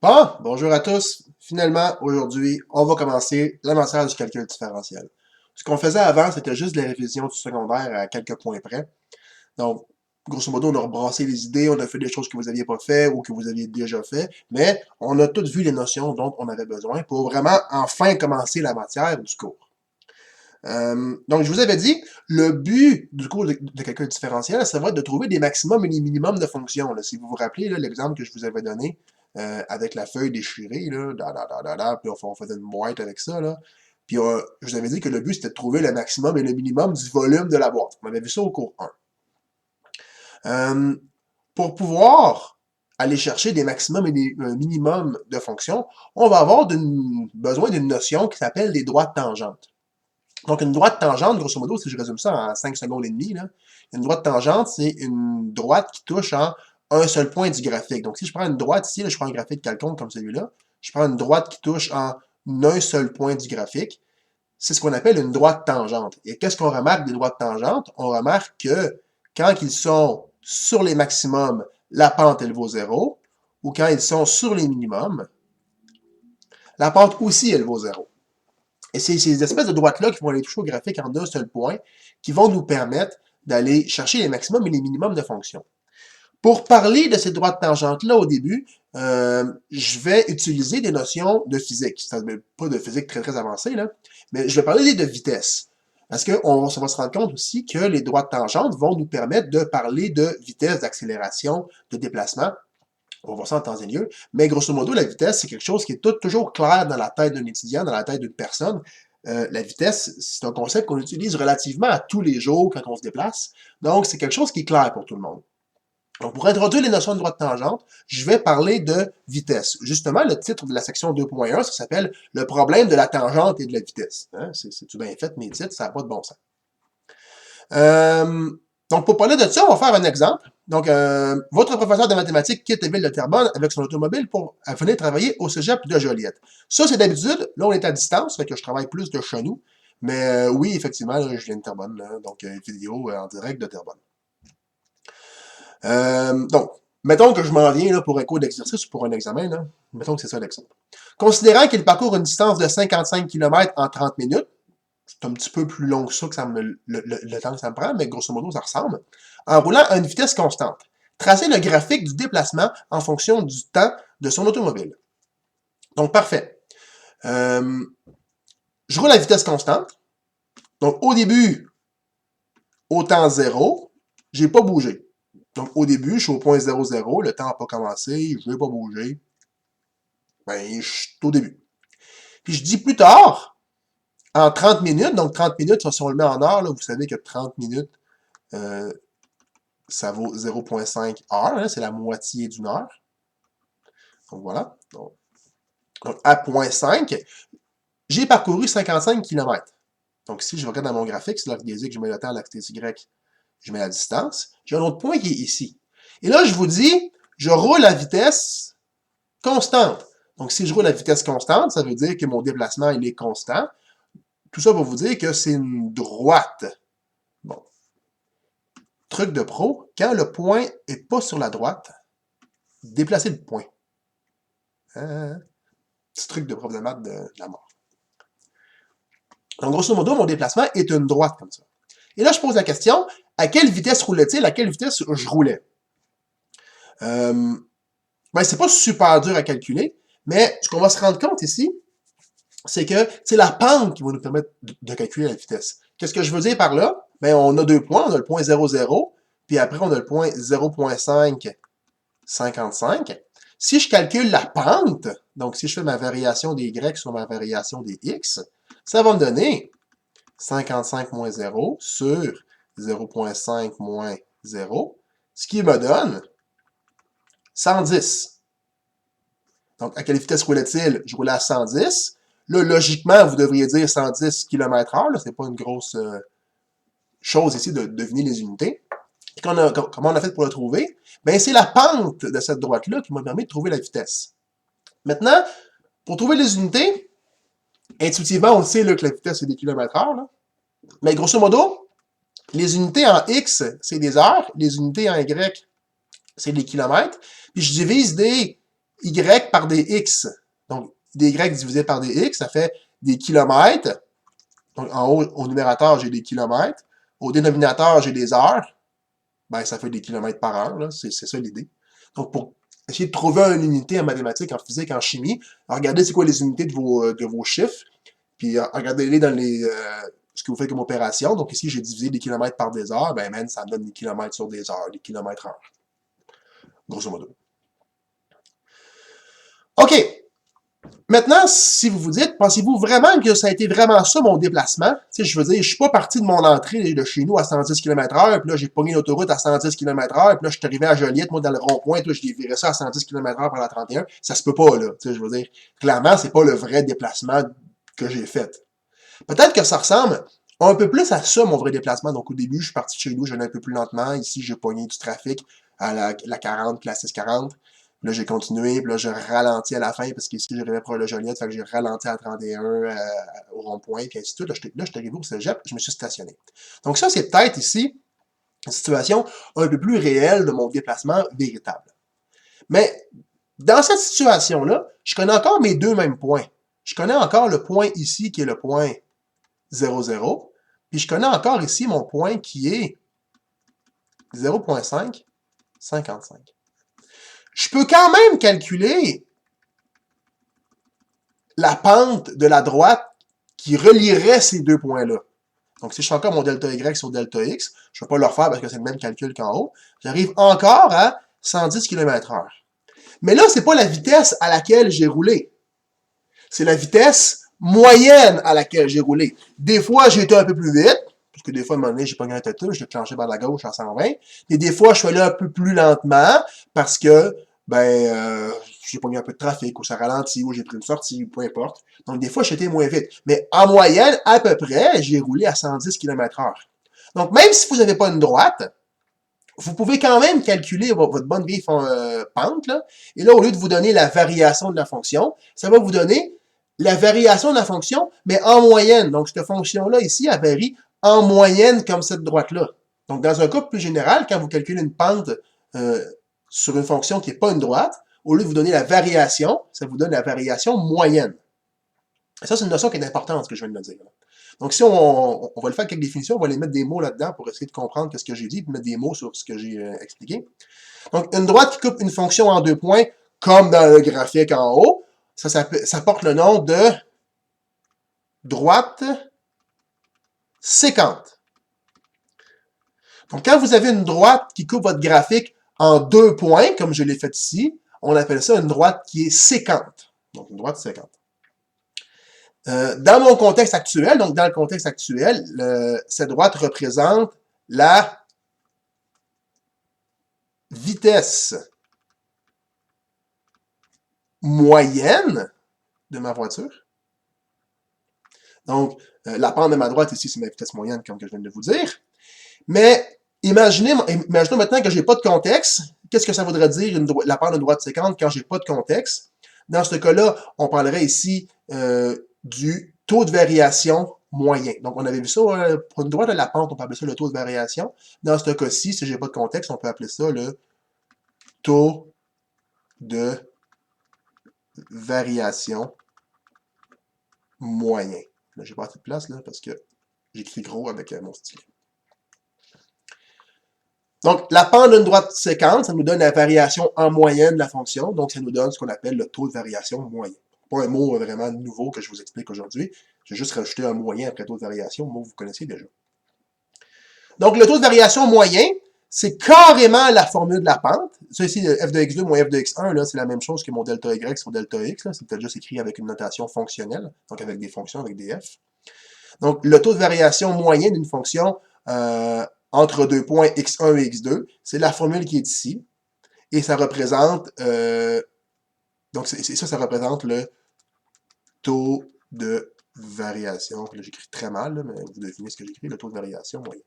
Bon, bonjour à tous. Finalement, aujourd'hui, on va commencer la matière du calcul différentiel. Ce qu'on faisait avant, c'était juste de la révision du secondaire à quelques points près. Donc, grosso modo, on a rebrassé les idées, on a fait des choses que vous n'aviez pas fait ou que vous aviez déjà fait, mais on a toutes vu les notions dont on avait besoin pour vraiment enfin commencer la matière du cours. Donc, je vous avais dit, le but du cours de calcul différentiel, ça va être de trouver des maximums et des minimums de fonctions. Là. Si vous vous rappelez l'exemple que je vous avais donné avec la feuille déchirée, là, puis on faisait une boîte avec ça. Là. Puis je vous avais dit que le but, c'était de trouver le maximum et le minimum du volume de la boîte. On avait vu ça au cours 1. Pour pouvoir aller chercher des maximums et des minimums de fonctions, on va avoir besoin d'une notion qui s'appelle les droites tangentes. Donc, une droite tangente, grosso modo, si je résume ça en 5 secondes et demie, là, une droite tangente, c'est une droite qui touche en un seul point du graphique. Donc, si je prends une droite ici, là, je prends un graphique quelconque comme celui-là, je prends une droite qui touche en un seul point du graphique, c'est ce qu'on appelle une droite tangente. Et qu'est-ce qu'on remarque des droites tangentes? On remarque que quand ils sont sur les maximums, la pente, elle vaut 0, ou quand ils sont sur les minimums, la pente aussi, elle vaut 0. Et c'est ces espèces de droites-là qui vont aller toucher au graphique en un seul point, qui vont nous permettre d'aller chercher les maximums et les minimums de fonctions. Pour parler de ces droites tangentes-là au début, je vais utiliser des notions de physique. C'est pas de physique très très avancée, là, mais je vais parler de vitesse. Parce qu'on va se rendre compte aussi que les droites tangentes vont nous permettre de parler de vitesse, d'accélération, de déplacement. On va voir ça en temps et lieu. Mais grosso modo, la vitesse, c'est quelque chose qui est toujours clair dans la tête d'un étudiant, dans la tête d'une personne. La vitesse, c'est un concept qu'on utilise relativement à tous les jours quand on se déplace. Donc, c'est quelque chose qui est clair pour tout le monde. Donc, pour introduire les notions de droite tangente, je vais parler de vitesse. Justement, le titre de la section 2.1, ça s'appelle « Le problème de la tangente et de la vitesse hein? ». C'est-tu bien fait, mes titres? Ça n'a pas de bon sens. Donc, pour parler de ça, on va faire un exemple. Donc, votre professeur de mathématiques quitte la ville de Terrebonne avec son automobile pour venir travailler au cégep de Joliette. Ça, c'est d'habitude. Là, on est à distance, fait que je travaille plus de chez nous. Mais oui, effectivement, là, je viens de Terrebonne, là, donc vidéo en direct de Terrebonne. Donc, mettons que je m'en viens là, pour un cours d'exercice ou pour un examen. Là. Mettons que c'est ça l'exemple. Considérant qu'il parcourt une distance de 55 km en 30 minutes, c'est un petit peu plus long que ça, le temps que ça me prend, mais grosso modo, ça ressemble. En roulant à une vitesse constante. Tracer le graphique du déplacement en fonction du temps de son automobile. Donc, parfait. Je roule à vitesse constante. Donc, au début, au temps 0, j'ai pas bougé. Donc, au début, je suis au point 0,0, le temps n'a pas commencé, je vais pas bouger. Ben, je suis au début. Puis, je dis plus tard, en 30 minutes, donc 30 minutes, si on le met en heure, là, vous savez que 30 minutes, ça vaut 0,5 heure, hein, c'est la moitié d'une heure. Donc voilà. Donc à 0,5, j'ai parcouru 55 km. Donc si je regarde dans mon graphique, c'est l'arc-désique, je mets le temps, l'axe Y, je mets la distance. J'ai un autre point qui est ici. Et là, je vous dis, je roule à vitesse constante. Donc si je roule à vitesse constante, ça veut dire que mon déplacement, il est constant. Tout ça pour vous dire que c'est une droite. Bon. Truc de pro, quand le point n'est pas sur la droite, déplacez le point. Petit truc de prof de maths de la mort. Donc, grosso modo, mon déplacement est une droite comme ça. Et là, je pose la question, à quelle vitesse roulait-il? À quelle vitesse je roulais? Ben, c'est pas super dur à calculer, mais ce qu'on va se rendre compte ici, c'est que c'est la pente qui va nous permettre de calculer la vitesse. Qu'est-ce que je veux dire par là? Ben, on a deux points, on a le point 0,0, puis après, on a le point 0,555. Si je calcule la pente, donc si je fais ma variation des Y sur ma variation des X, ça va me donner 55 moins 0 sur 0,5 moins 0, ce qui me donne 110. Donc, à quelle vitesse roulait-il? Je roulais à 110. Là, logiquement, vous devriez dire 110 km/h. Ce n'est pas une grosse chose ici de deviner les unités. Et comment on a fait pour le trouver? Ben, c'est la pente de cette droite-là qui m'a permis de trouver la vitesse. Maintenant, pour trouver les unités, intuitivement, on sait là, que la vitesse, c'est des km/h. Mais grosso modo, les unités en X, c'est des heures. Les unités en Y, c'est des kilomètres. Puis je divise des Y par des X. Donc, des Y divisé par des X, ça fait des kilomètres. Donc, en haut, au numérateur, j'ai des kilomètres. Au dénominateur, j'ai des heures. Ben, ça fait des kilomètres par heure, c'est ça l'idée. Donc, pour essayer de trouver une unité en mathématiques, en physique, en chimie, regardez c'est quoi les unités de vos chiffres, puis regardez-les dans ce que vous faites comme opération. Donc, ici, j'ai divisé des kilomètres par des heures, ben, man, ça me donne des kilomètres sur des heures, des kilomètres heure. Grosso modo. OK. Maintenant, si vous vous dites, pensez-vous vraiment que ça a été vraiment ça mon déplacement? Tu sais, je veux dire, je suis pas parti de mon entrée de chez nous à 110 km/h, puis là, j'ai pogné l'autoroute à 110 km/h, puis là, je suis arrivé à Joliette, moi, dans le rond-point, puis là, je viré ça à 110 km/h par la 31. Ça se peut pas, là. Tu sais, je veux dire, clairement, c'est pas le vrai déplacement que j'ai fait. Peut-être que ça ressemble un peu plus à ça, mon vrai déplacement. Donc, au début, je suis parti de chez nous, j'allais un peu plus lentement. Ici, j'ai pogné du trafic à la 40, puis la 640. Puis là, j'ai continué, puis là, j'ai ralenti à la fin, parce qu'ici, j'arrivais pour le Joliette, fait que j'ai ralenti à 31 au rond-point, puis ainsi de suite. Là, je suis arrivé au cégep, je me suis stationné. Donc ça, c'est peut-être ici une situation un peu plus réelle de mon déplacement véritable. Mais dans cette situation-là, je connais encore mes deux mêmes points. Je connais encore le point ici, qui est le point 0, 0, puis je connais encore ici mon point qui est 0.5, 55. Je peux quand même calculer la pente de la droite qui relierait ces deux points-là. Donc, si je fais encore mon delta Y sur delta X, je ne vais pas le refaire parce que c'est le même calcul qu'en haut, j'arrive encore à 110 km/h. Mais là, c'est pas la vitesse à laquelle j'ai roulé. C'est la vitesse moyenne à laquelle j'ai roulé. Des fois, j'ai été un peu plus vite, parce que des fois, à un moment donné, j'ai pogné un tâteau, je l'ai clenché vers la gauche à 120. Et des fois, je suis allé un peu plus lentement, parce que, j'ai pogné un peu de trafic, ou ça ralentit, ou j'ai pris une sortie, ou peu importe. Donc, des fois, j'étais moins vite. Mais en moyenne, à peu près, j'ai roulé à 110 km/h. Donc, même si vous n'avez pas une droite, vous pouvez quand même calculer votre bonne vieille pente, là. Et là, au lieu de vous donner la variation de la fonction, ça va vous donner la variation de la fonction, mais en moyenne. Donc, cette fonction-là, ici, elle varie en moyenne comme cette droite-là. Donc, dans un cas plus général, quand vous calculez une pente sur une fonction qui n'est pas une droite, au lieu de vous donner la variation, ça vous donne la variation moyenne. Et ça, c'est une notion qui est importante, ce que je viens de dire. Donc, si on va le faire avec quelques définitions, on va aller mettre des mots là-dedans pour essayer de comprendre ce que j'ai dit, puis mettre des mots sur ce que j'ai expliqué. Donc, une droite qui coupe une fonction en deux points, comme dans le graphique en haut, ça porte le nom de droite sécante. Donc, quand vous avez une droite qui coupe votre graphique en deux points, comme je l'ai fait ici, on appelle ça une droite qui est sécante. Donc, une droite sécante. Dans mon contexte actuel, donc dans le contexte actuel, cette droite représente la vitesse moyenne de ma voiture. Donc, la pente de ma droite ici, c'est ma vitesse moyenne, comme je viens de vous dire. Mais imaginons maintenant que je n'ai pas de contexte. Qu'est-ce que ça voudrait dire la pente de droite séquente quand je n'ai pas de contexte? Dans ce cas-là, on parlerait ici du taux de variation moyen. Donc, on avait vu ça pour une droite de la pente, on peut appeler ça le taux de variation. Dans ce cas-ci, si je n'ai pas de contexte, on peut appeler ça le taux de variation moyen. Là, j'ai pas assez de place là, parce que j'écris gros avec mon stylet. Donc, la pente d'une droite séquente, ça nous donne la variation en moyenne de la fonction. Donc, ça nous donne ce qu'on appelle le taux de variation moyen. Pas un mot vraiment nouveau que je vous explique aujourd'hui. J'ai juste rajouté un moyen après taux de variation, un mot que vous connaissez déjà. Donc, le taux de variation moyen, c'est carrément la formule de la pente. Ça ici, f de x2 moins f de x1, c'est la même chose que mon delta y sur delta x. C'est peut-être juste écrit avec une notation fonctionnelle, donc avec des fonctions, avec des f. Donc, le taux de variation moyen d'une fonction entre deux points x1 et x2, c'est la formule qui est ici. Et ça représente, donc ça représente le taux de variation. Là, j'écris très mal, là, mais vous devinez ce que j'écris, le taux de variation moyen.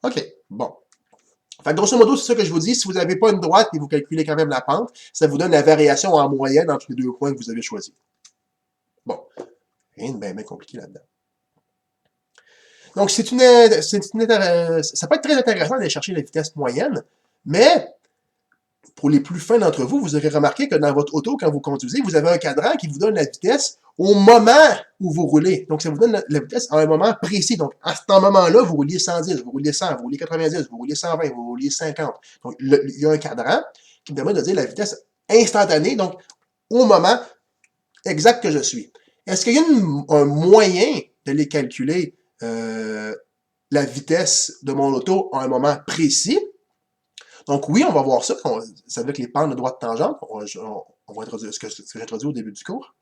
OK, bon. Fait que grosso modo, c'est ça que je vous dis. Si vous n'avez pas une droite et vous calculez quand même la pente, ça vous donne la variation en moyenne entre les deux points que vous avez choisis. Bon, rien de bien compliqué là-dedans. Donc, ça peut être très intéressant d'aller chercher la vitesse moyenne, mais pour les plus fins d'entre vous, vous aurez remarqué que dans votre auto, quand vous conduisez, vous avez un cadran qui vous donne la vitesse au moment où vous roulez. Donc, ça vous donne la vitesse à un moment précis. Donc, à ce moment-là, vous rouliez 110, vous rouliez 100, vous rouliez 90, vous rouliez 120, vous rouliez 50. Donc, il y a un cadran qui me permet de dire la vitesse instantanée, donc au moment exact que je suis. Est-ce qu'il y a un moyen de les calculer, la vitesse de mon auto à un moment précis? Donc oui, on va voir ça. C'est avec les pentes de droite tangente. On va introduire ce que j'ai introduit au début du cours.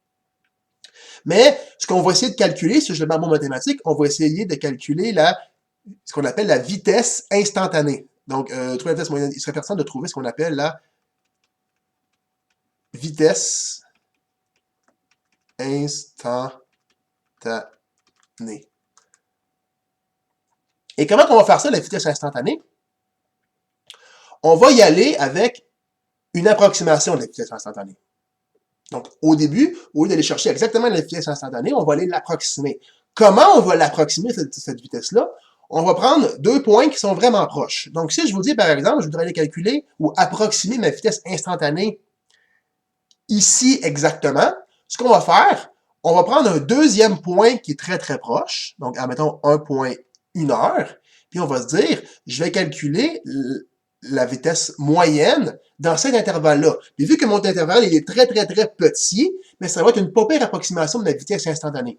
Mais ce qu'on va essayer de calculer, si je le mets en mots mathématiques, on va essayer de calculer ce qu'on appelle la vitesse instantanée. Donc, trouver la vitesse moyenne, il serait pertinent de trouver ce qu'on appelle la vitesse instantanée. Et comment on va faire ça, la vitesse instantanée? On va y aller avec une approximation de la vitesse instantanée. Donc, au début, au lieu d'aller chercher exactement la vitesse instantanée, on va aller l'approximer. Comment on va l'approximer, cette vitesse-là? On va prendre deux points qui sont vraiment proches. Donc, si je vous dis, par exemple, je voudrais aller calculer ou approximer ma vitesse instantanée ici exactement, ce qu'on va faire, on va prendre un deuxième point qui est très, très proche. Donc, admettons 1,1 heure. Puis, on va se dire, je vais calculer la vitesse moyenne dans cet intervalle-là. Puis vu que mon intervalle il est très, très, très petit, mais ça va être une pas pire approximation de la vitesse instantanée.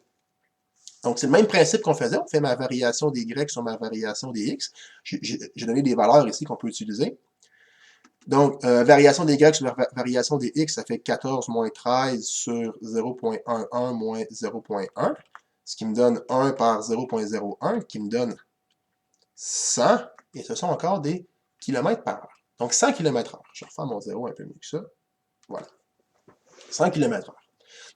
Donc, c'est le même principe qu'on faisait. On fait ma variation des Y sur ma variation des X. J'ai donné des valeurs ici qu'on peut utiliser. Donc, variation des Y sur variation des X, ça fait 14 moins 13 sur 0,11 moins 0,1, ce qui me donne 1 par 0,01, qui me donne 100, et ce sont encore des km par heure. Donc, 100 km/h. Je vais refaire mon 0 un peu mieux que ça. Voilà. 100 km/h.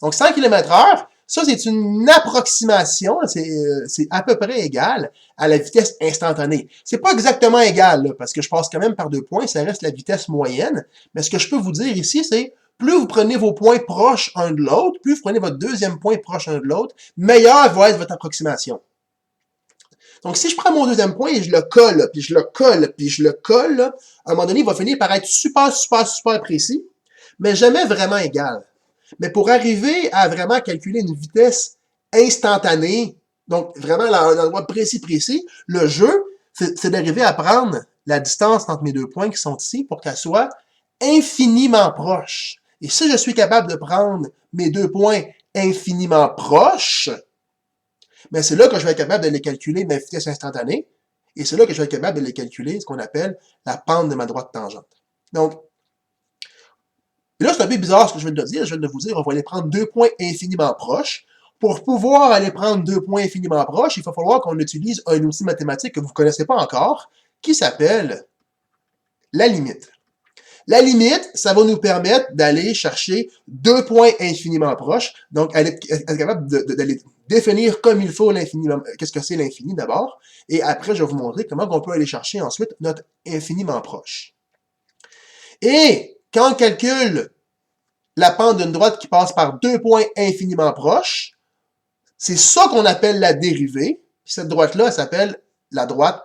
Donc, 100 km/h, ça, c'est une approximation, c'est à peu près égal à la vitesse instantanée. C'est pas exactement égal, là, parce que je passe quand même par deux points, ça reste la vitesse moyenne, mais ce que je peux vous dire ici, c'est plus vous prenez vos points proches un de l'autre, plus vous prenez votre deuxième point proche un de l'autre, meilleure va être votre approximation. Donc, si je prends mon deuxième point et je le colle, puis je le colle, puis je le colle, là, à un moment donné, il va finir par être super, super, super précis, mais jamais vraiment égal. Mais pour arriver à vraiment calculer une vitesse instantanée, donc vraiment à un endroit précis, le jeu, c'est d'arriver à prendre la distance entre mes deux points qui sont ici pour qu'elle soit infiniment proche. Et si je suis capable de prendre mes deux points infiniment proches, mais c'est là que je vais être capable de les calculer ma vitesse instantanée, et c'est là que je vais être capable de les calculer ce qu'on appelle la pente de ma droite tangente. Donc, là, c'est un peu bizarre ce que je viens de dire. Je viens de vous dire, on va aller prendre deux points infiniment proches. Pour pouvoir aller prendre deux points infiniment proches, il va falloir qu'on utilise un outil mathématique que vous ne connaissez pas encore, qui s'appelle la limite. La limite, ça va nous permettre d'aller chercher deux points infiniment proches, donc être capable d'aller définir comme il faut l'infiniment, qu'est-ce que c'est l'infini d'abord, et après, je vais vous montrer comment on peut aller chercher ensuite notre infiniment proche. Et quand on calcule la pente d'une droite qui passe par deux points infiniment proches, c'est ça qu'on appelle la dérivée, puis cette droite-là, elle s'appelle la droite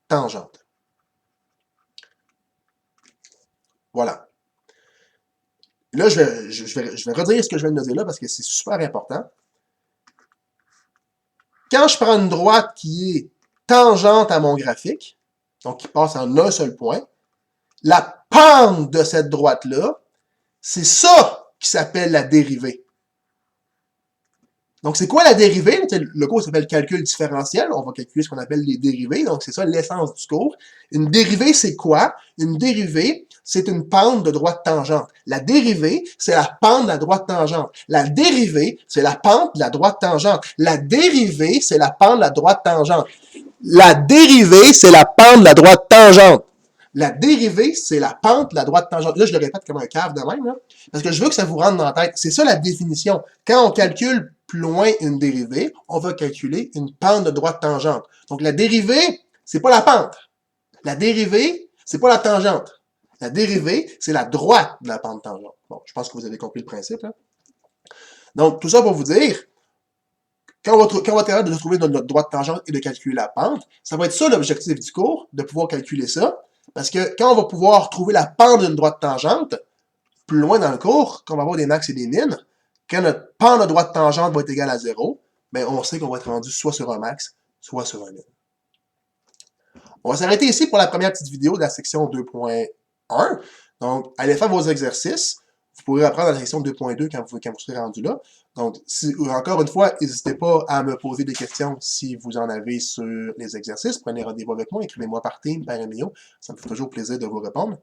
tangente. Voilà. Là, je vais redire ce que je viens de dire là parce que c'est super important. Quand je prends une droite qui est tangente à mon graphique, donc qui passe en un seul point, la pente de cette droite-là, c'est ça qui s'appelle la dérivée. Donc, c'est quoi la dérivée? Le cours s'appelle calcul différentiel. On va calculer ce qu'on appelle les dérivées. Donc, c'est ça l'essence du cours. Une dérivée, c'est quoi? Une dérivée, c'est une pente de droite tangente. La dérivée, c'est la pente de la droite tangente. La dérivée, c'est la pente de la droite tangente. La dérivée, c'est la pente de la droite tangente. La dérivée, c'est la pente de la droite tangente. La dérivée, c'est la pente de la droite tangente. Là, je le répète comme un cave de même, là, parce que je veux que ça vous rentre dans la tête. C'est ça la définition. Quand on calcule plus loin une dérivée, on va calculer une pente de droite tangente. Donc, la dérivée, c'est pas la pente. La dérivée, c'est pas la tangente. La dérivée, c'est la droite de la pente tangente. Bon, je pense que vous avez compris le principe, là. Donc, tout ça pour vous dire, quand on va être capable de trouver notre droite tangente et de calculer la pente, ça va être ça l'objectif du cours, de pouvoir calculer ça. Parce que quand on va pouvoir trouver la pente d'une droite tangente, plus loin dans le cours, quand on va avoir des max et des min, quand notre pente de droite tangente va être égale à 0, ben on sait qu'on va être rendu soit sur un max, soit sur un min. On va s'arrêter ici pour la première petite vidéo de la section 2.1. Donc, allez faire vos exercices. Vous pourrez apprendre dans la section 2.2 quand vous serez rendu là. Donc, encore une fois, n'hésitez pas à me poser des questions si vous en avez sur les exercices. Prenez rendez-vous avec moi, écrivez-moi par Team, par email. Ça me fait toujours plaisir de vous répondre.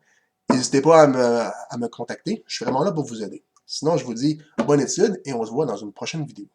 N'hésitez pas à me contacter. Je suis vraiment là pour vous aider. Sinon, je vous dis bonne étude et on se voit dans une prochaine vidéo.